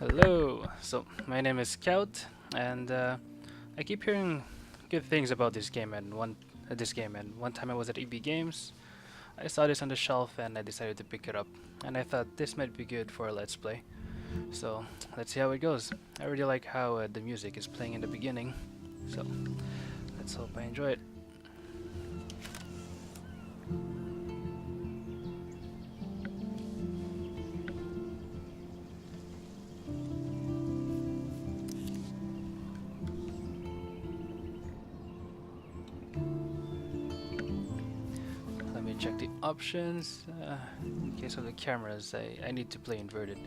Hello. So my name is Scout, and I keep hearing good things about this game. And one time I was at EB Games, I saw this on the shelf, and I decided to pick it up. And I thought this might be good for a let's play. So let's see how it goes. I really like how the music is playing in the beginning. So let's hope I enjoy it. Let me check the options. In case of the cameras, I need to play inverted.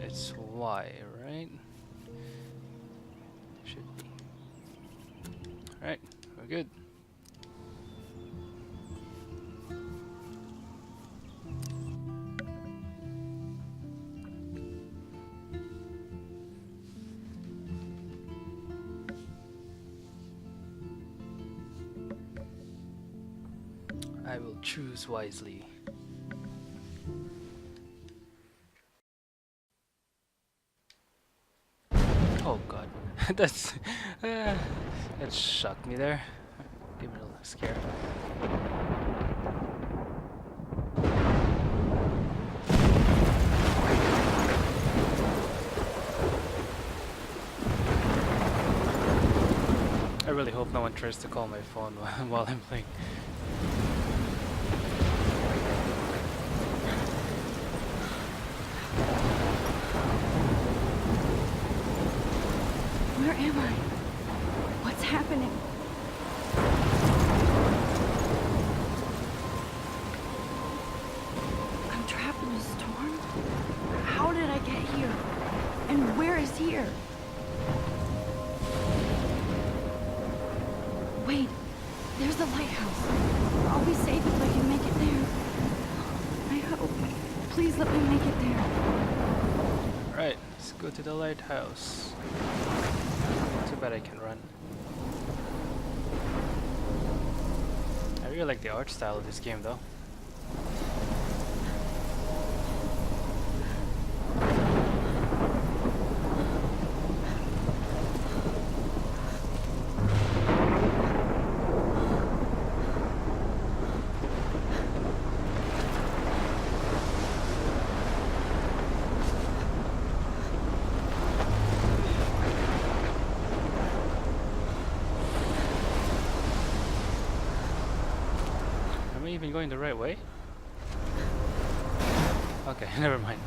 It's Y, right? Should be. Alright, we're good. I will choose wisely. Oh god, that's that shocked me there. Gave me a little scare. I really hope no one tries to call my phone while I'm playing. Where am I? What's happening? I'm trapped in a storm? How did I get here? And where is here? Wait, there's the lighthouse. I'll be safe if I can make it there. I hope. Please let me make it there. Right, let's go to the lighthouse. Too bad I can run. I really like the art style of this game though. Am I even going the right way? Okay, never mind.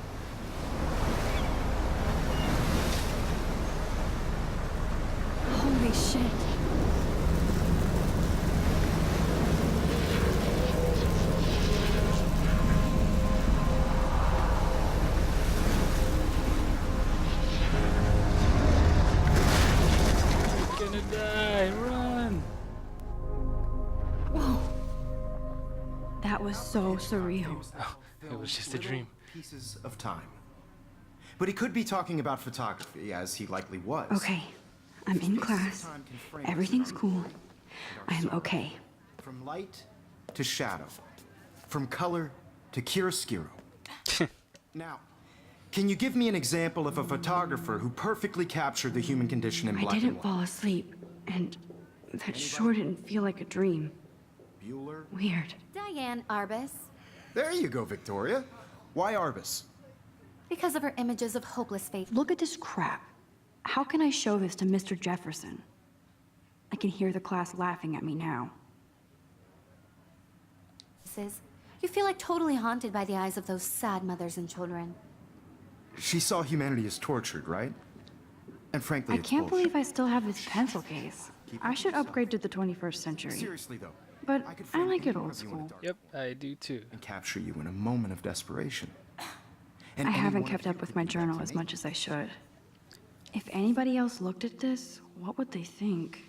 Holy shit. I'm gonna die! Run! Whoa. That was so surreal. It was just a dream. Pieces of time. But he could be talking about photography, as he likely was. Okay, I'm in class. Everything's cool. I am okay. From light to shadow. From color to chiaroscuro. Now, can you give me an example of a photographer who perfectly captured the human condition in I black and didn't white? fall asleep, and that sure didn't feel like a dream. Bueller? Weird. Diane Arbus, There you go, Victoria. Why Arbus? because of her images of hopeless fate. Look at this crap. How can I show this to Mr. Jefferson? I can hear the class laughing at me now. You feel like totally haunted by the eyes of those sad mothers and children. She saw humanity as tortured, right? And frankly, I it's can't bullshit. believe I still have this pencil case. I should upgrade to the 21st century. Seriously, though. But could I frame like it anyone old of you in a school. dark Yep, I do too. and capture you in a moment of desperation. And I any haven't one kept of up you with could my do that journal to as me. much as I should. If anybody else looked at this, what would they think?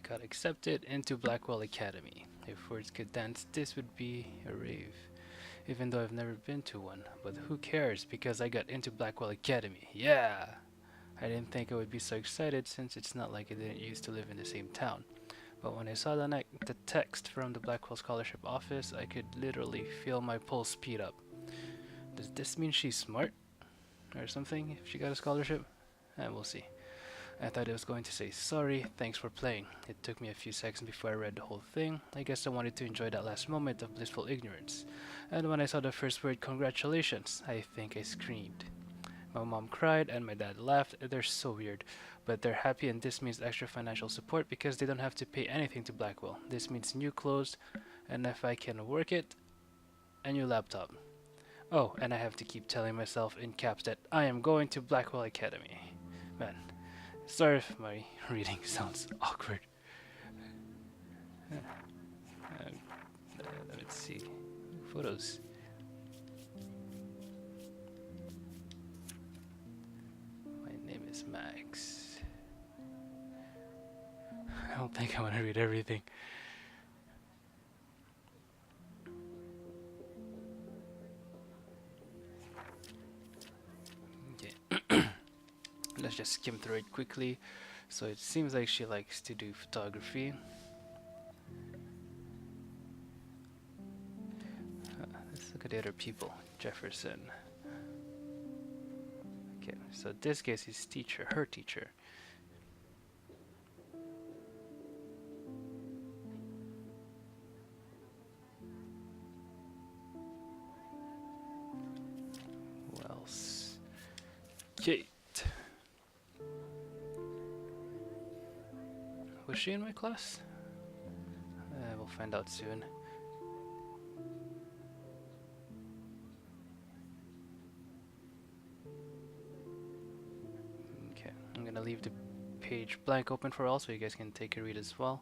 got accepted into Blackwell Academy. If words could dance, this would be a rave. Even though I've never been to one. But who cares, because I got into Blackwell Academy. Yeah! I didn't think I would be so excited since it's not like I didn't used to live in the same town. But when I saw the text from the Blackwell Scholarship Office, I could literally feel my pulse speed up. Does this mean she's smart? Or something, if she got a scholarship? And we'll see. I thought it was going to say, sorry, thanks for playing. It took me a few seconds before I read the whole thing. I guess I wanted to enjoy that last moment of blissful ignorance. And when I saw the first word, congratulations, I think I screamed. My mom cried and my dad laughed. They're so weird. But they're happy, and this means extra financial support because they don't have to pay anything to Blackwell. This means new clothes, and if I can work it, a new laptop. Oh, and I have to keep telling myself in caps that I am going to Blackwell Academy. Man, sorry if my reading sounds awkward. Let's see. Photos. My name is Max. I don't think I want to read everything. Okay. Let's just skim through it quickly. So it seems like she likes to do photography. Let's look at the other people. Jefferson. Okay, so this guy's his teacher, her teacher. Who else? Kate. Was she in my class? We'll find out soon. Okay, I'm gonna leave the page blank open for all so you guys can take a read as well.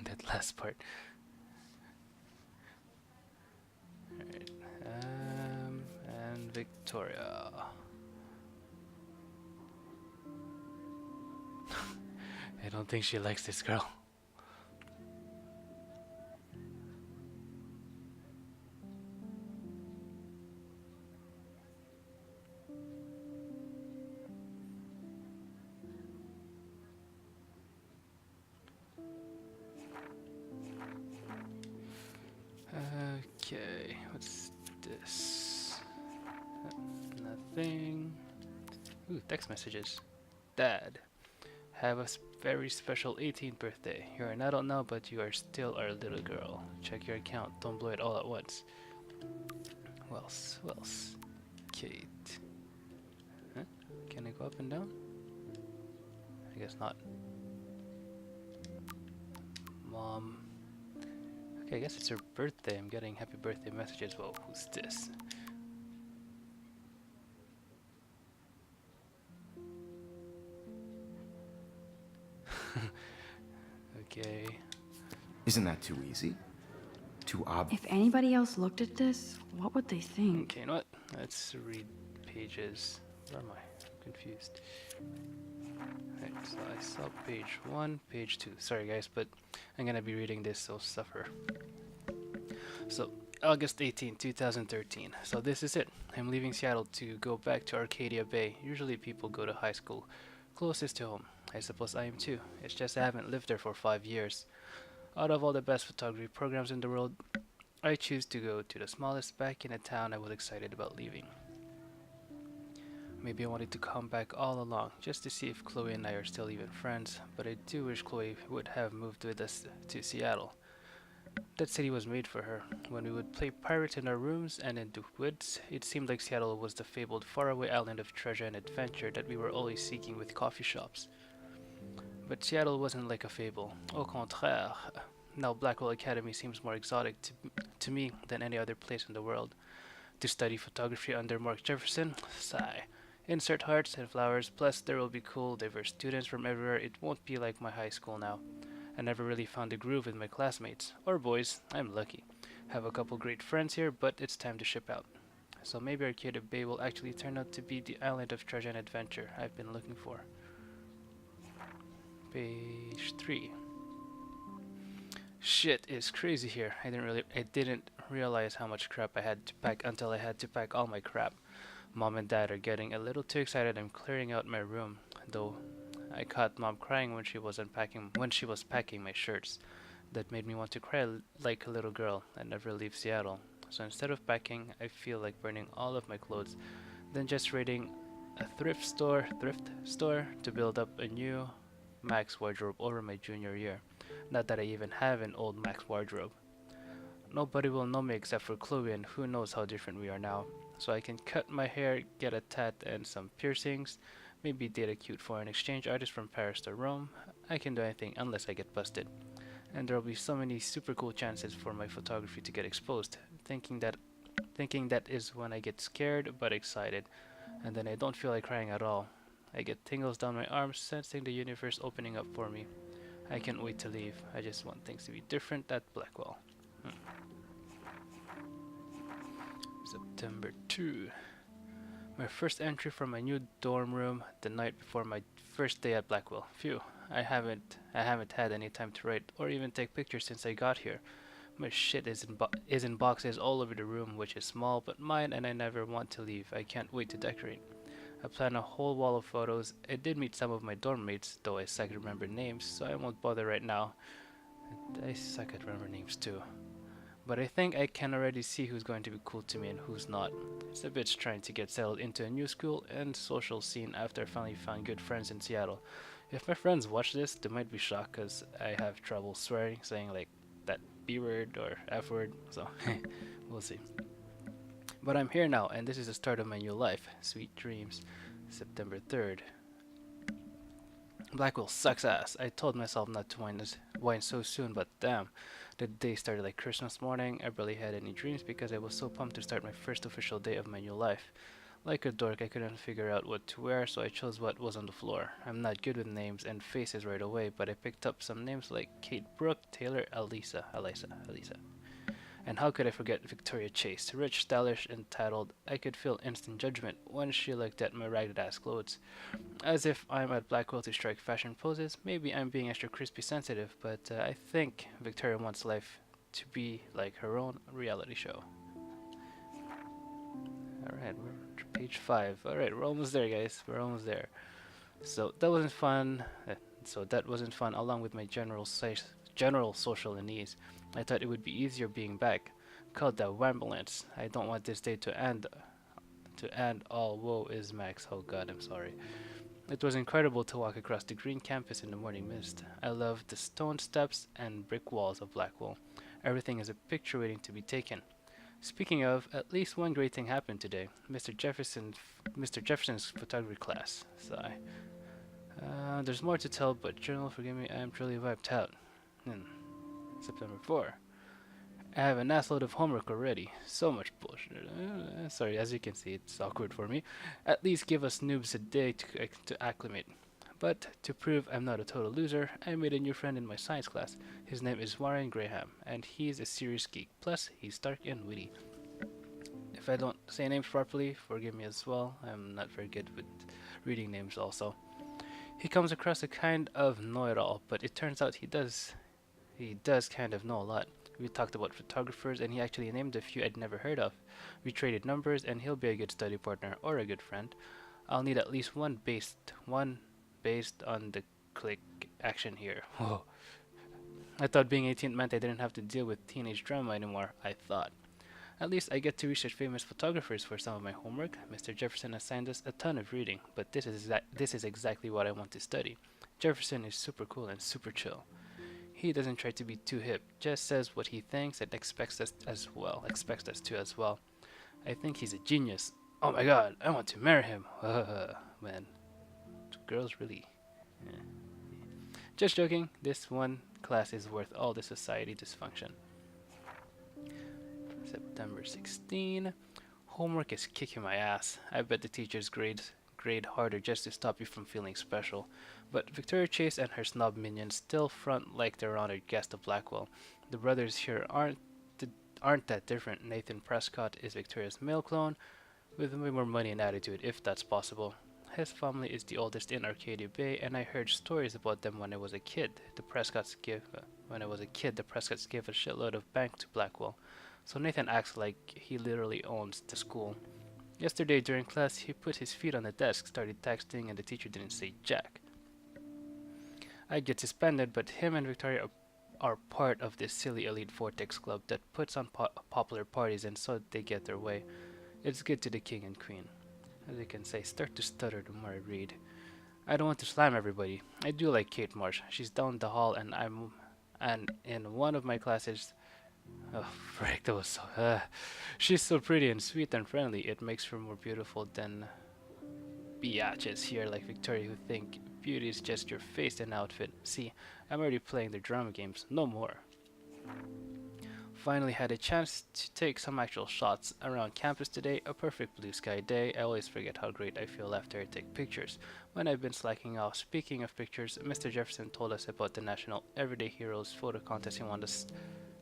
That last part. Alright, and Victoria. I don't think she likes this girl. Okay, what's this? Nothing. Ooh, text messages. Dad. Have a very special 18th birthday. You're an adult now, but you are still our little girl. Check your account. Don't blow it all at once. Who else? Who else? Kate. Huh? Can I go up and down? I guess not. Mom. Okay, I guess it's her birthday. I'm getting happy birthday messages. Whoa, who's this? Okay. Isn't that too easy? Too obvious? If anybody else looked at this, what would they think? Okay, you know what? Let's read pages. Where am I? I'm confused. Right, so I saw page 1, page 2. Sorry guys, but I'm gonna be reading this, so suffer. So, August 18, 2013. So this is it. I'm leaving Seattle to go back to Arcadia Bay. Usually people go to high school closest to home. I suppose I am too. It's just I haven't lived there for 5 years. Out of all the best photography programs in the world, I choose to go to the smallest back in a town I was excited about leaving. Maybe I wanted to come back all along, just to see if Chloe and I are still even friends, but I do wish Chloe would have moved with us to Seattle. That city was made for her. When we would play pirates in our rooms and in the woods, it seemed like Seattle was the fabled faraway island of treasure and adventure that we were always seeking with coffee shops. But Seattle wasn't like a fable. Au contraire. Now Blackwell Academy seems more exotic to me than any other place in the world. To study photography under Mark Jefferson? Sigh. Insert hearts and flowers, plus there will be cool, diverse students from everywhere. It won't be like my high school now. I never really found a groove with my classmates. Or boys. I'm lucky. Have a couple great friends here, but it's time to ship out. So maybe Arcade Bay will actually turn out to be the island of treasure and adventure I've been looking for. Page 3. Shit is crazy here. I didn't realize how much crap I had to pack until I had to pack all my crap. Mom and Dad are getting a little too excited. I'm clearing out my room, though I caught Mom crying when she was packing my shirts. That made me want to cry like a little girl and never leave Seattle. So instead of packing, I feel like burning all of my clothes, then just raiding a thrift store to build up a new Max wardrobe over my junior year. Not that I even have an old Max wardrobe. Nobody will know me except for Chloe, and who knows how different we are now. So I can cut my hair, get a tat and some piercings, maybe date a cute foreign exchange artist from Paris to Rome. I can do anything unless I get busted. And there'll be so many super cool chances for my photography to get exposed. Thinking that is when I get scared but excited, and then I don't feel like crying at all. I get tingles down my arms, sensing the universe opening up for me. I can't wait to leave. I just want things to be different at Blackwell. September 2. My first entry from my new dorm room the night before my first day at Blackwell. Phew, I haven't had any time to write or even take pictures since I got here. My shit is in boxes all over the room, which is small but mine, and I never want to leave. I can't wait to decorate. I plan a whole wall of photos. I did meet some of my dorm mates, though I suck at remember names, so I won't bother right now. I suck at remember names too. But I think I can already see who's going to be cool to me and who's not. It's a bitch trying to get settled into a new school and social scene after I finally found good friends in Seattle. If my friends watch this, they might be shocked because I have trouble swearing, saying like that B word or F word, so we'll see. But I'm here now, and this is the start of my new life. Sweet dreams. September 3rd. Blackwell sucks ass. I told myself not to whine so soon, but damn. The day started like Christmas morning. I barely had any dreams because I was so pumped to start my first official day of my new life. Like a dork, I couldn't figure out what to wear, so I chose what was on the floor. I'm not good with names and faces right away, but I picked up some names like Kate Brooke, Taylor, Elisa. And how could I forget Victoria Chase? Rich, stylish, entitled. I could feel instant judgment when she looked at my ragged-ass clothes. As if I'm at Blackwell to strike fashion poses. Maybe I'm being extra crispy sensitive, but I think Victoria wants life to be like her own reality show. Alright, we're page 5. Alright, we're almost there, guys. We're almost there. So that wasn't fun. Along with my general social unease. I thought it would be easier being back. Called the Wambulance. I don't want this day to end all woe is Max. Oh god, I'm sorry. It was incredible to walk across the green campus in the morning mist. I loved the stone steps and brick walls of Blackwell. Everything is a picture waiting to be taken. Speaking of, at least one great thing happened today. Mr. Jefferson's photography class. Sigh. There's more to tell, but journal, forgive me, I am truly wiped out. September 4. I have an assload of homework already. So much bullshit. Sorry, as you can see, it's awkward for me. At least give us noobs a day to acclimate. But to prove I'm not a total loser, I made a new friend in my science class. His name is Warren Graham, and he's a serious geek. Plus, he's dark and witty. If I don't say names properly, forgive me as well. I'm not very good with reading names also. He comes across a kind of know-it-all, but it turns out he does kind of know a lot. We talked about photographers, and he actually named a few I'd never heard of. We traded numbers, and he'll be a good study partner or a good friend. I'll need at least one based on the click action here. Whoa. I thought being 18 meant I didn't have to deal with teenage drama anymore, I thought. At least I get to research famous photographers for some of my homework. Mr. Jefferson assigned us a ton of reading, but this is exactly what I want to study. Jefferson is super cool and super chill. He doesn't try to be too hip, just says what he thinks and expects us to as well. I think he's a genius. Oh my god, I want to marry him. Man, girls really. Yeah. Just joking, this one class is worth all the society dysfunction. September 16. Homework is kicking my ass. I bet the teachers grade harder just to stop you from feeling special. But Victoria Chase and her snob minions still front like they're honored guests of Blackwell. The brothers here aren't that different. Nathan Prescott is Victoria's male clone, with way more money and attitude, if that's possible. His family is the oldest in Arcadia Bay, and I heard stories about them when I was a kid. When I was a kid, the Prescotts gave a shitload of bank to Blackwell, so Nathan acts like he literally owns the school. Yesterday during class, he put his feet on the desk, started texting, and the teacher didn't say jack. I get suspended, but him and Victoria are part of this silly elite vortex club that puts on popular parties, and so they get their way. It's good to the king and queen. As you can say, start to stutter the more I read. I don't want to slam everybody. I do like Kate Marsh. She's down the hall, and in one of my classes. Oh, frick, that was so. She's so pretty and sweet and friendly. It makes her more beautiful than biatches here like Victoria who think beauty is just your face and outfit. See, I'm already playing their drama games. No more. Finally had a chance to take some actual shots around campus today. A perfect blue sky day. I always forget how great I feel after I take pictures when I've been slacking off. Speaking of pictures, Mr. Jefferson told us about the National Everyday Heroes photo contest he wanted us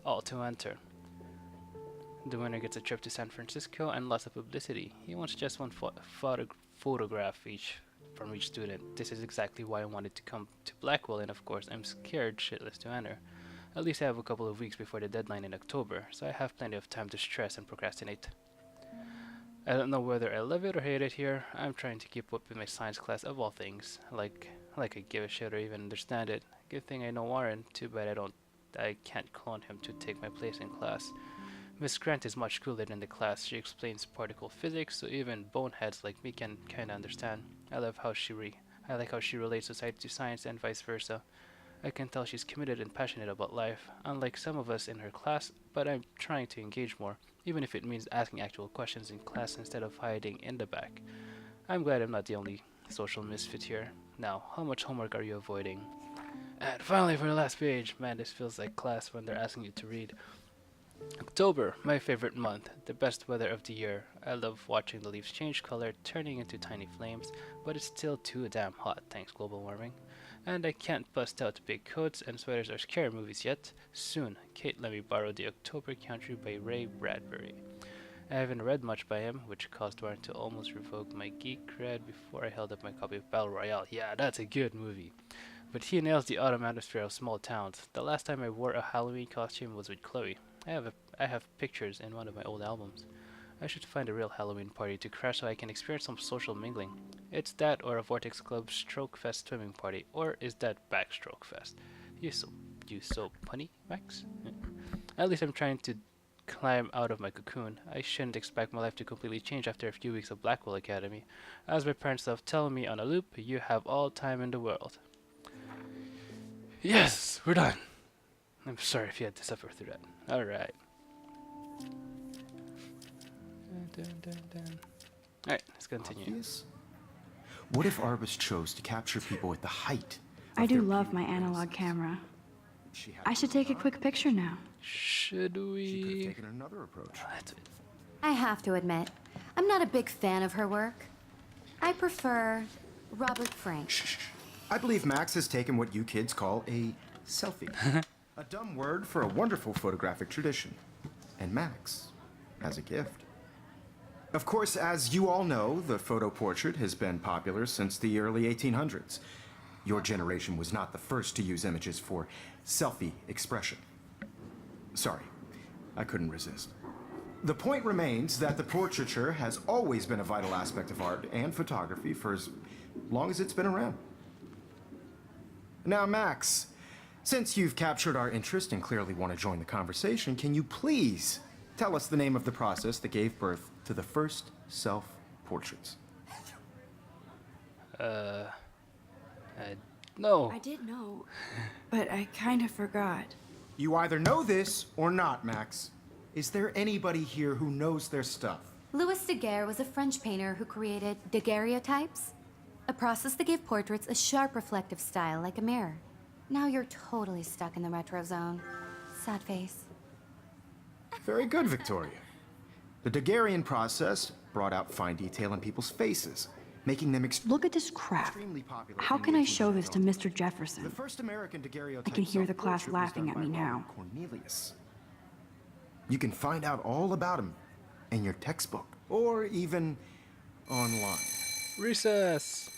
all to enter. The winner gets a trip to San Francisco and lots of publicity. He wants just one photograph from each student. This is exactly why I wanted to come to Blackwell, and of course I'm scared shitless to enter. At least I have a couple of weeks before the deadline in October, so I have plenty of time to stress and procrastinate. I don't know whether I love it or hate it here. I'm trying to keep up with my science class of all things, like I give a shit or even understand it. Good thing I know Warren, too bad I can't clone him to take my place in class. Miss Grant is much cooler than the class. She explains particle physics, so even boneheads like me can kinda understand. I like how she relates society to science and vice versa. I can tell she's committed and passionate about life, unlike some of us in her class, but I'm trying to engage more, even if it means asking actual questions in class instead of hiding in the back. I'm glad I'm not the only social misfit here. Now, how much homework are you avoiding? And finally, for the last page, man, this feels like class when they're asking you to read. October, my favorite month, the best weather of the year. I love watching the leaves change color, turning into tiny flames, but it's still too damn hot, thanks global warming. And I can't bust out big coats and sweaters or scary movies yet. Soon, Kate let me borrow The October Country by Ray Bradbury. I haven't read much by him, which caused Warren to almost revoke my geek cred before I held up my copy of Battle Royale. Yeah, that's a good movie. But he nails the autumn atmosphere of small towns. The last time I wore a Halloween costume was with Chloe. I have pictures in one of my old albums. I should find a real Halloween party to crash so I can experience some social mingling. It's that or a Vortex Club Stroke Fest swimming party, or is that Backstroke Fest? You so punny, Max? At least I'm trying to climb out of my cocoon. I shouldn't expect my life to completely change after a few weeks of Blackwell Academy. As my parents love telling me on a loop, you have all time in the world. Yes, we're done. I'm sorry if you had to suffer through that. Alright. Alright, let's continue. Obvious? What if Arbus chose to capture people at the height? I do love my analog camera. I should take a quick picture now. Should She could have we? taken another approach. I have to admit, I'm not a big fan of her work. I prefer Robert Frank. Shh. I believe Max has taken what you kids call a selfie. A dumb word for a wonderful photographic tradition. And Max has a gift. Of course, as you all know, the photo portrait has been popular since the early 1800s. Your generation was not the first to use images for selfie expression. Sorry, I couldn't resist. The point remains that the portraiture has always been a vital aspect of art and photography for as long as it's been around. Now, Max, since you've captured our interest and clearly want to join the conversation, can you please tell us the name of the process that gave birth to the first self-portraits? No. I did know, but I kind of forgot. You either know this or not, Max. Is there anybody here who knows their stuff? Louis Daguerre was a French painter who created daguerreotypes, a process that gave portraits a sharp reflective style like a mirror. Now you're totally stuck in the retro zone. Sad face. Very good, Victoria. The Daguerrean process brought out fine detail in people's faces, making them Look at this crap. extremely popular. How in can the I show this to 1800s? Mr. The Jefferson? first American daguerreotype I can hear the class self-portrait was laughing done at by me Robert now. Cornelius. You can find out all about him in your textbook, or even online. Recess!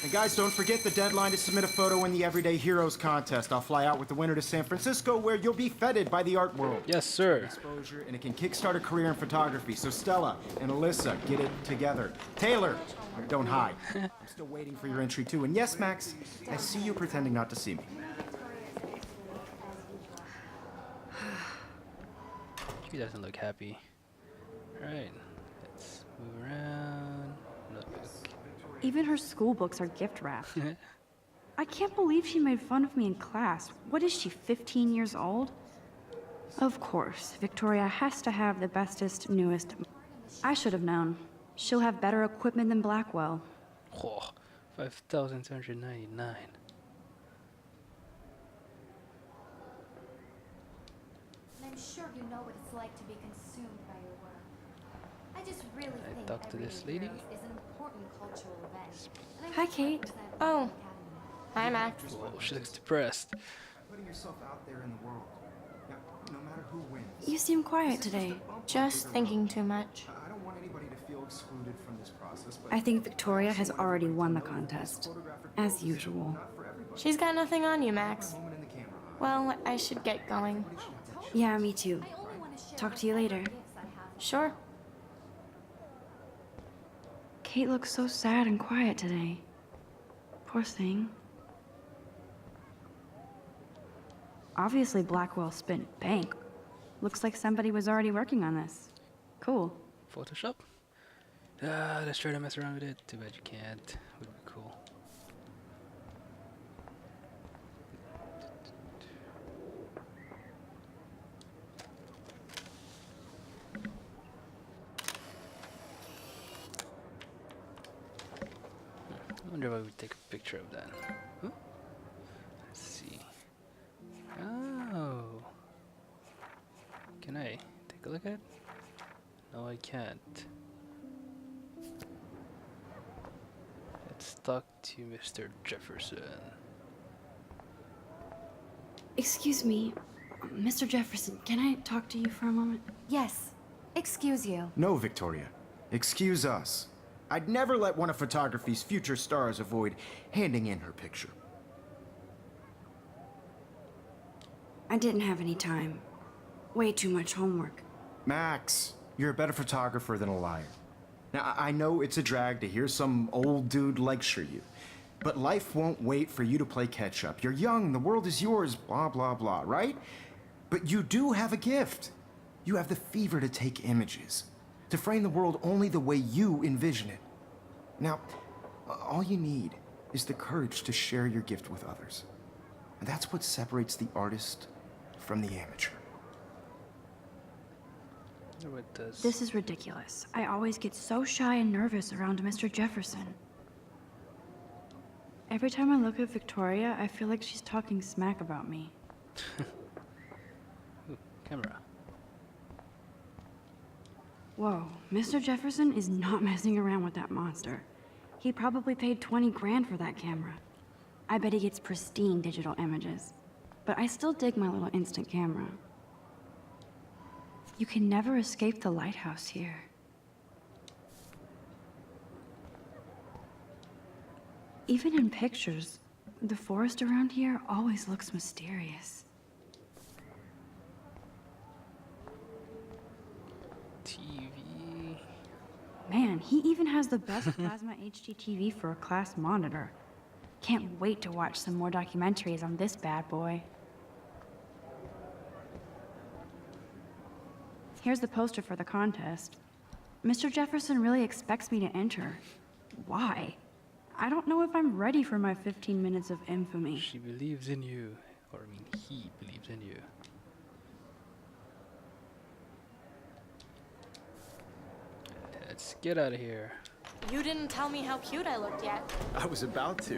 And guys, don't forget the deadline to submit a photo in the Everyday Heroes contest. I'll fly out with the winner to San Francisco, where you'll be feted by the art world. Yes, sir. Exposure, and it can kickstart a career in photography. So Stella and Alyssa, get it together. Taylor, don't hide. I'm still waiting for your entry too. And yes, Max, I see you pretending not to see me. He doesn't look happy. Alright, let's move around. Notebook. Even her school books are gift wrapped. I can't believe she made fun of me in class. What is she, 15 years old? Of course, Victoria has to have the bestest, newest. I should have known. She'll have better equipment than Blackwell. Oh, 5,299. I'm sure you know what it's like to be consumed by your work. I just really think talk to this Everyday lady? Heroes is an important cultural event. And I Hi, want to Kate. represent Oh. Blackwell Academy. Hi, Max. Whoa, she looks depressed. Putting yourself out there in the world. Now, no matter who wins. You seem quiet today. Just thinking too much. I don't want anybody to feel excluded from this process, but I think Victoria has already won the contest, as usual. She's got nothing on you, Max. moment in the camera. Well, I should get going. Yeah, me too. I only want to share Talk to you later. gifts I have. Sure. Kate looks so sad and quiet today. Poor thing. Obviously, Blackwell spent bank. Looks like somebody was already working on this. Cool. Photoshop? Let's try to mess around with it. Too bad you can't. Would be cool. I wonder if I would take a picture of that. Huh? Let's see. Oh. Can I take a look at it? No, I can't. Let's talk to Mr. Jefferson. Excuse me, Mr. Jefferson, can I talk to you for a moment? Yes. Excuse you. No, Victoria. Excuse us. I'd never let one of photography's future stars avoid handing in her picture. I didn't have any time. Way too much homework. Max, you're a better photographer than a liar. Now, I know it's a drag to hear some old dude lecture you, but life won't wait for you to play catch-up. You're young, the world is yours, blah, blah, blah, right? But you do have a gift. You have the fever to take images, to frame the world only the way you envision it. Now, all you need is the courage to share your gift with others. And that's what separates the artist from the amateur. What does This is ridiculous. I always get so shy and nervous around Mr. Jefferson. Every time I look at Victoria, I feel like she's talking smack about me. Ooh, camera? Whoa, Mr. Jefferson is not messing around with that monster. He probably paid 20 grand for that camera. I bet he gets pristine digital images. But I still dig my little instant camera. You can never escape the lighthouse here. Even in pictures, the forest around here always looks mysterious. TV. Man, he even has the best plasma HD TV for a class monitor. Can't wait to watch some more documentaries on this bad boy. Here's the poster for the contest. Mr. Jefferson really expects me to enter. Why? I don't know if I'm ready for my 15 minutes of infamy. She believes in you. Or I mean, he believes in you. Let's get out of here. You didn't tell me how cute I looked yet. I was about to.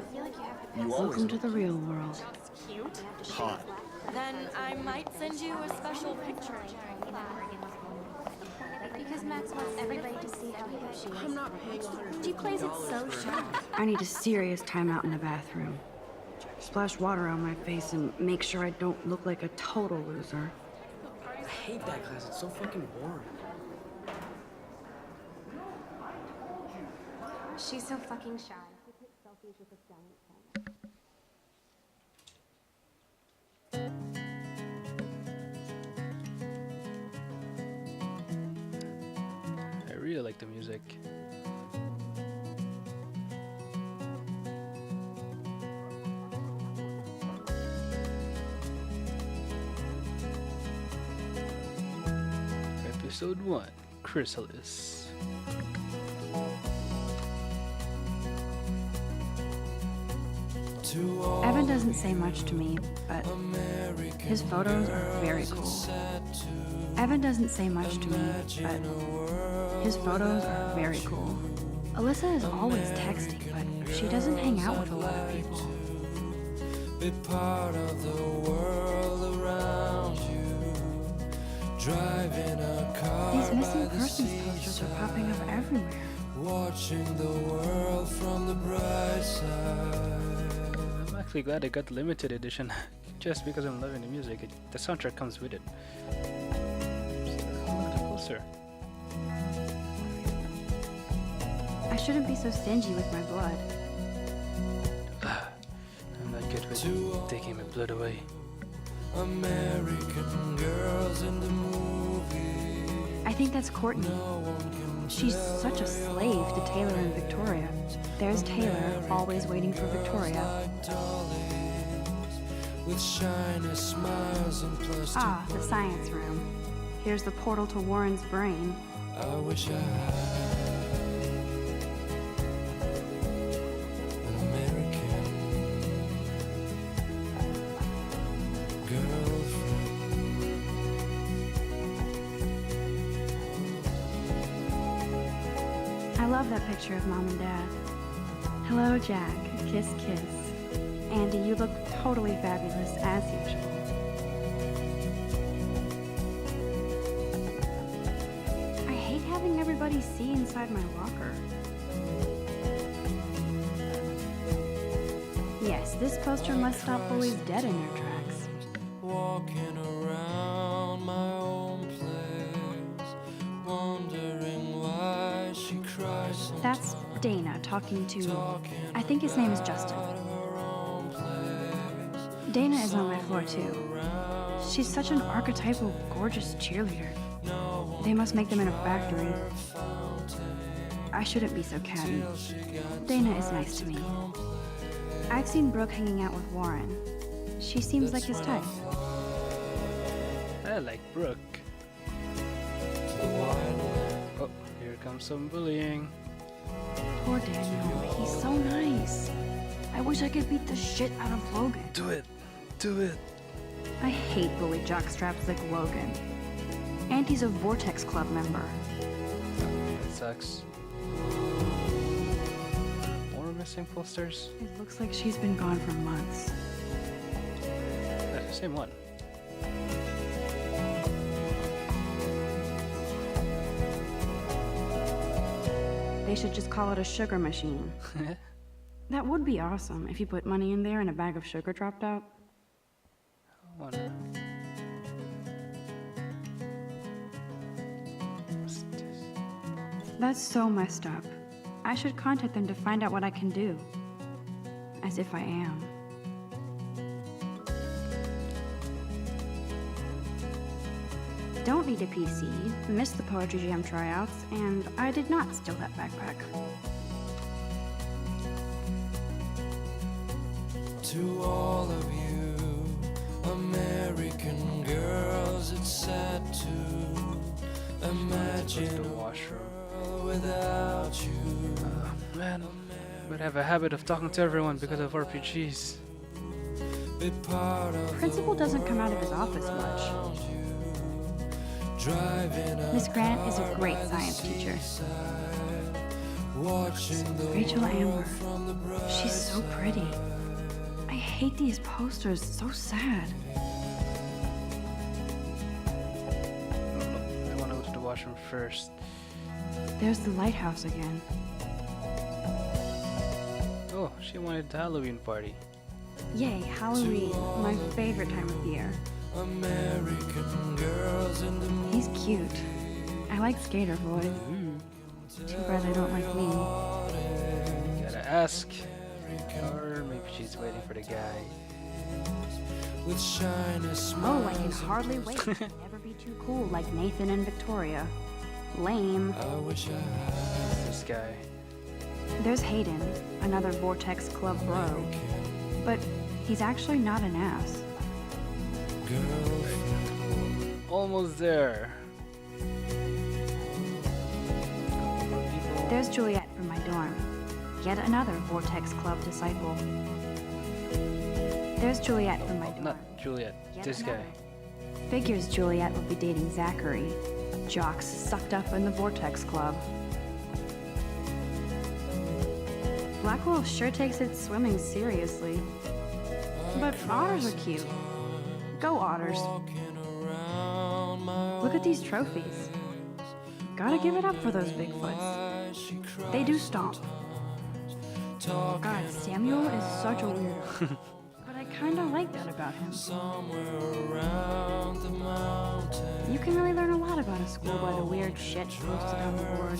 You Welcome to the real world. Cute? hot. Then I might send you a special picture. Because Max wants everybody to see how good she is. I'm not paying 100. She plays it so shy. I need a serious timeout in the bathroom. Splash water on my face and make sure I don't look like a total loser. hate that class. It's so fucking boring. She's so fucking shy. She takes selfies with a giant pen. I really like the music. Episode 1, Chrysalis. Evan doesn't say much to me, but his photos are very cool. Evan doesn't say much to me, but his photos are very cool. Alyssa is always texting, but she doesn't hang out with a lot of people. Be part of the world around you. Driving a car. These missing persons posters are popping up everywhere. Watching the world from the bright side. I'm actually glad I got the limited edition, just because I'm loving the music. The soundtrack comes with it. So, look at the poster. I shouldn't be so stingy with my blood. I'm not good with taking my blood away. American girls in the movie. I think that's Courtney. She's such a slave to Taylor and Victoria. There's Taylor, always waiting for Victoria. With shiny smiles and plastic. Ah, the science room. Here's the portal to Warren's brain. I wish I had an American girlfriend. I love that picture of Mom and Dad. Hello, Jack. Kiss, kiss. Andy, you look totally fabulous, as usual. I hate having everybody see inside my locker. Yes, this poster must stop bullies dead in their tracks. Walking around my own place, wondering why she cries. That's Dana talking to, I think his name is Justin. Dana is on my floor too. She's such an archetypal, gorgeous cheerleader. They must make them in a factory. I shouldn't be so catty. Dana is nice to me. I've seen Brooke hanging out with Warren. She seems like his type. I like Brooke. Oh, here comes some bullying. Poor Daniel, he's so nice. I wish I could beat the shit out of Logan. Do it! Do it! I hate bully jockstraps like Logan. And he's a Vortex Club member. That sucks. More missing posters? It looks like she's been gone for months. That's the same one. They should just call it a sugar machine. That would be awesome if you put money in there and a bag of sugar dropped out. I wonder. What's this? That's so messed up. I should contact them to find out what I can do. As if I am. Don't need a PC, missed the Poetry Jam tryouts, and I did not steal that backpack. To all of you American girls, it's sad to imagine the a washroom. world without you. Man, but I have a habit of talking to everyone because of RPGs. Be part of Principal doesn't come out of his office much. driving a Miss Grant is a great science teacher. watching the Rachel Amber. from the bright. She's so pretty. I hate these posters, so sad. I want to go to the washroom first. There's the Lighthouse again. Oh, she wanted the Halloween party. Yay, Halloween, my favorite time of year. American girls in the moon. He's cute. I like Skater Boy. Too bad they don't like me. Gotta ask. Or maybe she's waiting for the guy. With shiny Oh, I smiles. can hardly wait to never be too cool like Nathan and Victoria. Lame. I wish I had This guy. There's Hayden, another Vortex Club bro. But he's actually not an ass. girlfriend. Almost there. People. There's Juliet from my dorm. Yet another Vortex Club disciple. There's Juliet from my dorm. Not Juliet. Yet This another. guy. Figures Juliet would be dating Zachary. Jocks sucked up in the Vortex Club. Blackwell sure takes its swimming seriously. But otters are cute. Go otters. Walking around my Look at these trophies. Gotta give it up for those Bigfoots. eyes, she cried. They do stomp. Talking God, Samuel is such a weirdo. But I kinda like that about him. somewhere around the mountain. You can really learn a lot about a school by the weird shit posted on the board.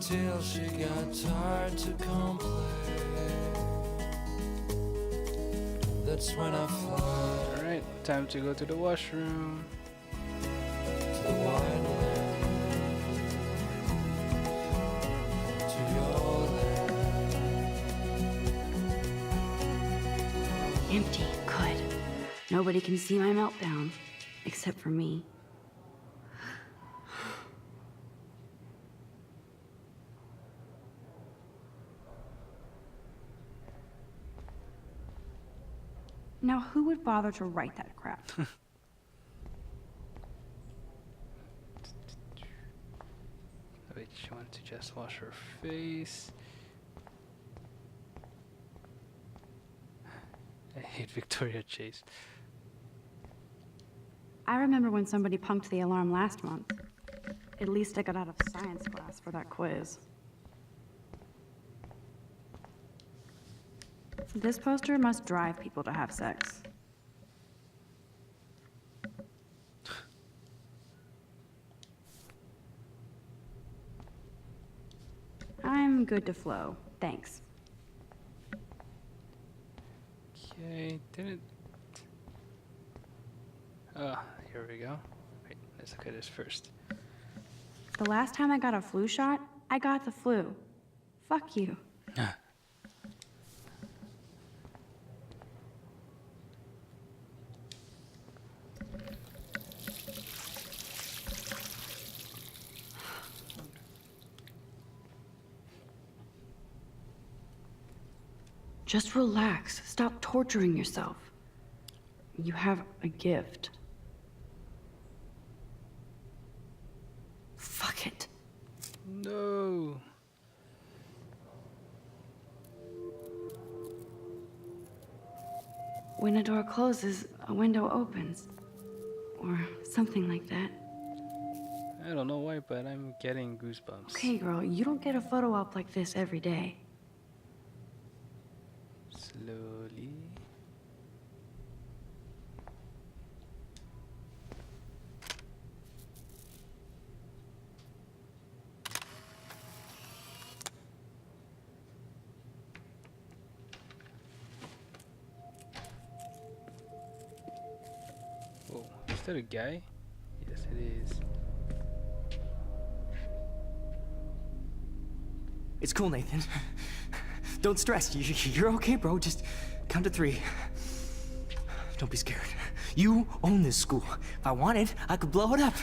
Till she got tired to complain. That's when I fly Alright, time to go to the washroom. to the white land, to your land. Empty. Good. Nobody can see my meltdown. Except for me. Now, who would bother to write that crap? Wait, she wants to just wash her face. I hate Victoria Chase. I remember when somebody punked the alarm last month. At least I got out of science class for that quiz. This poster must drive people to have sex. I'm good to flow. Thanks. Okay, didn't. Here we go. Wait, let's look at this first. The last time I got a flu shot, I got the flu. Fuck you. Just relax. Stop torturing yourself. You have a gift. Fuck it. No. When a door closes, a window opens. Or something like that. I don't know why, but I'm getting goosebumps. Okay, girl, you don't get a photo op like this every day. Slowly. Oh, is that a guy? Yes, it is. It's cool, Nathan. Don't stress. You're okay, bro. Just count to 3. Don't be scared. You own this school. If I wanted, I could blow it up.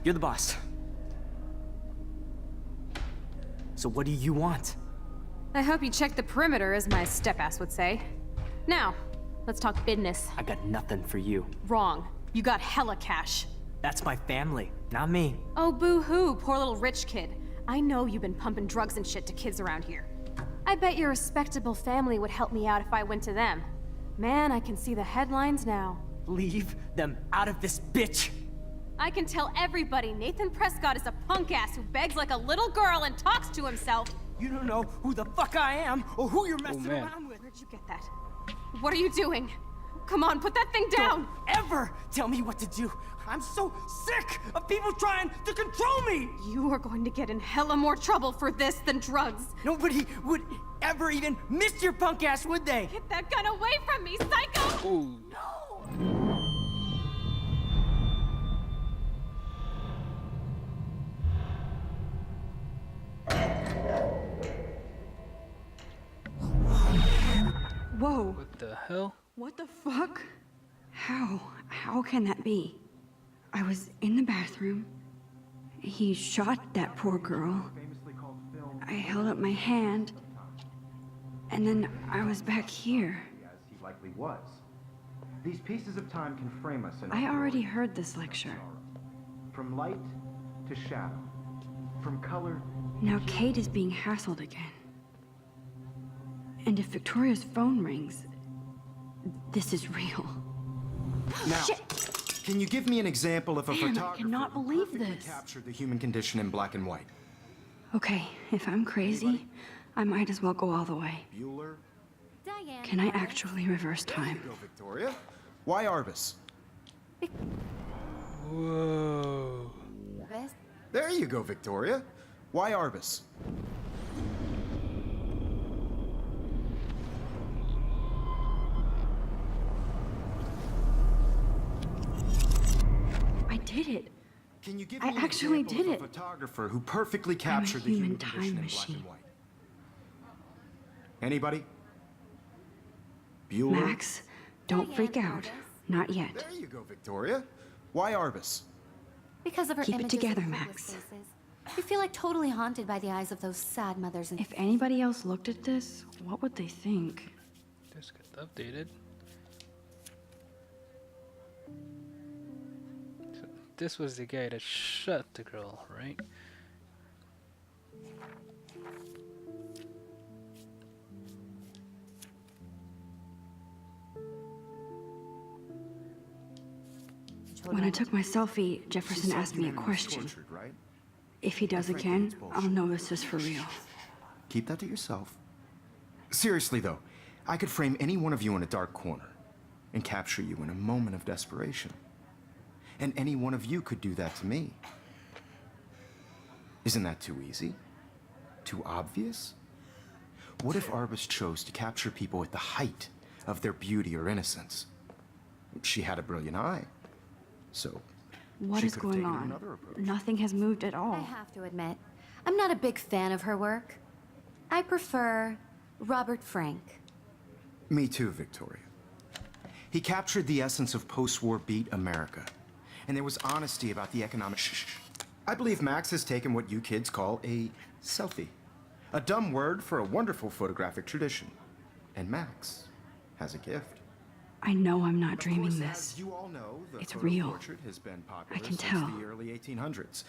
You're the boss. So what do you want? I hope you checked the perimeter, as my step-ass would say. Now, let's talk business. I got nothing for you. Wrong. You got hella cash. That's my family, not me. Oh, boo-hoo, poor little rich kid. I know you've been pumping drugs and shit to kids around here. I bet your respectable family would help me out if I went to them. Man, I can see the headlines now. Leave them out of this bitch. I can tell everybody Nathan Prescott is a punk ass who begs like a little girl and talks to himself. You don't know who the fuck I am or who you're messing man. around with. Where'd you get that? What are you doing? Come on, put that thing down! Don't ever tell me what to do. I'm so sick of people trying to control me. You are going to get in hella more trouble for this than drugs. Nobody would ever even miss your punk ass, would they? Get that gun away from me, psycho! Ooh. Whoa, What the hell? what the fuck? How can that be? I was in the bathroom. He shot that poor girl. I held up my hand. And then I was back here. As he likely was. These pieces of time can frame us in I already heard this lecture. from light to shadow, from color. Now Kate is being hassled again. And if Victoria's phone rings, this is real. Now, Shit! can you give me an example of a Damn, I photographer cannot who believe perfectly this. captured the human condition in black and white? Okay, if I'm crazy, I might as well go all the way. Bueller? Diane. Can I actually reverse time? Go, Victoria. Why Arbus? Whoa. This? There you go, Victoria. Why Arbus? I did it. Can you give I me an actually example did of a it. photographer who perfectly captured the human human condition time in black machine. and white? Anybody? Bueller? Max, don't freak out. Not yet. There you go, Victoria. Why Arbus? Because of her Keep it images of together, hopeless Max. faces. We feel like totally haunted by the eyes of those sad mothers and If anybody else looked at this, what would they think? This got updated. So this was the guy that shot the girl, right? When I took my selfie, Jefferson asked me a question. Tortured, right? If he does again, I'll know this is for real. Keep that to yourself. Seriously, though, I could frame any one of you in a dark corner and capture you in a moment of desperation. And any one of you could do that to me. Isn't that too easy? Too obvious? What if Arbus chose to capture people at the height of their beauty or innocence? She had a brilliant eye. So, What she is could have going taken on? another approach. Nothing has moved at I all. have to admit, I'm not a big fan of her work. I prefer Robert Frank. Me too, Victoria. He captured the essence of post-war beat America. And there was honesty about the economic I believe Max has taken what you kids call a selfie. A dumb word for a wonderful photographic tradition. And Max has a gift. I know I'm not Of dreaming course, this. as you all know, the It's photo real. portrait has been popular I can since tell. the early 1800s.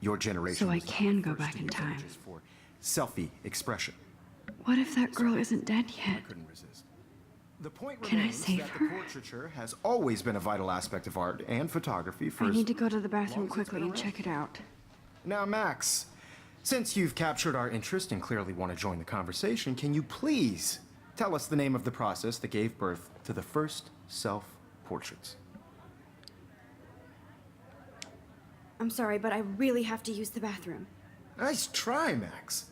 Your generation So I was the can go first back to in use time. images for selfie expression. What if that girl isn't dead yet? I couldn't resist. The point Can I remains save that her? the portraiture has always been a vital aspect of art and photography for I as need to go to the long bathroom as it's quickly been and around. check it out. Now, Max, since you've captured our interest and clearly want to join the conversation, can you please tell us the name of the process that gave birth to the first self-portraits? I'm sorry, but I really have to use the bathroom. Nice try, Max.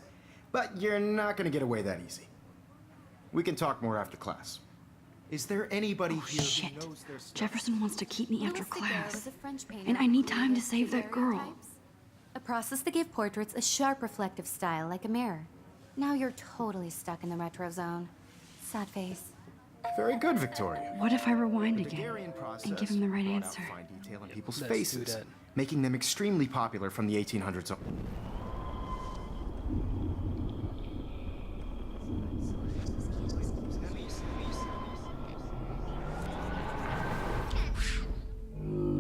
But you're not going to get away that easy. We can talk more after class. Is there anybody Oh, here shit. who knows their stuff? Jefferson wants to keep me after Louis Daguerre class. was a French painter And I who need time to created save that girl. daguerreotypes, a process that gave portraits a sharp reflective style like a mirror. Now you're totally stuck in the retro zone. Sad face. Very good, Victoria. What if I rewind The again Daguerrean process and give him the right brought out answer? fine detail in people's Let's do faces, that. making them extremely popular from the 1800s on.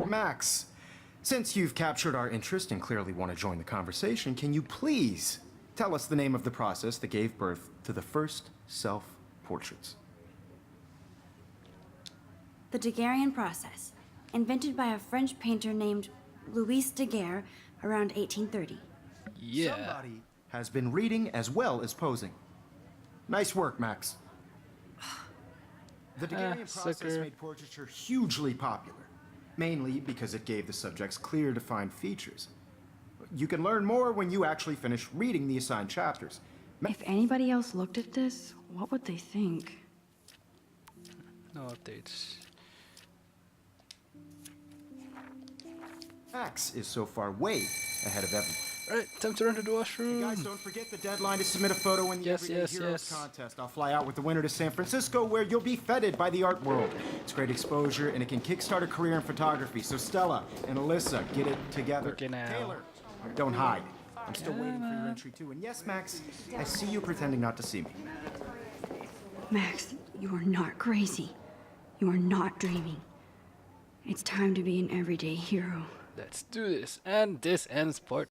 Max, since you've captured our interest and clearly want to join the conversation, can you please tell us the name of the process that gave birth to the first self-portraits? The Daguerrean process, invented by a French painter named Louis Daguerre around 1830. Yeah. Somebody has been reading as well as posing. Nice work, Max. The Daguerrean process sucker. made portraiture hugely popular, mainly because it gave the subjects clear, defined features. You can learn more when you actually finish reading the assigned chapters. If anybody else looked at this, what would they think? No updates. Max is so far way ahead of everyone. Alright, time to run to the washroom. Guys, don't forget the deadline to submit a photo in the Yes, Everyday yes, Heroes yes. contest. I'll fly out with the winner to San Francisco, where you'll be feted by the art world. It's great exposure, and it can kickstart a career in photography. So Stella and Alyssa, get it together. Okay, now. Taylor, don't hide. I'm still waiting for your entry too. And yes, Max, I see you pretending not to see me. Max, you are not crazy. You are not dreaming. It's time to be an everyday hero. Let's do this. And this ends part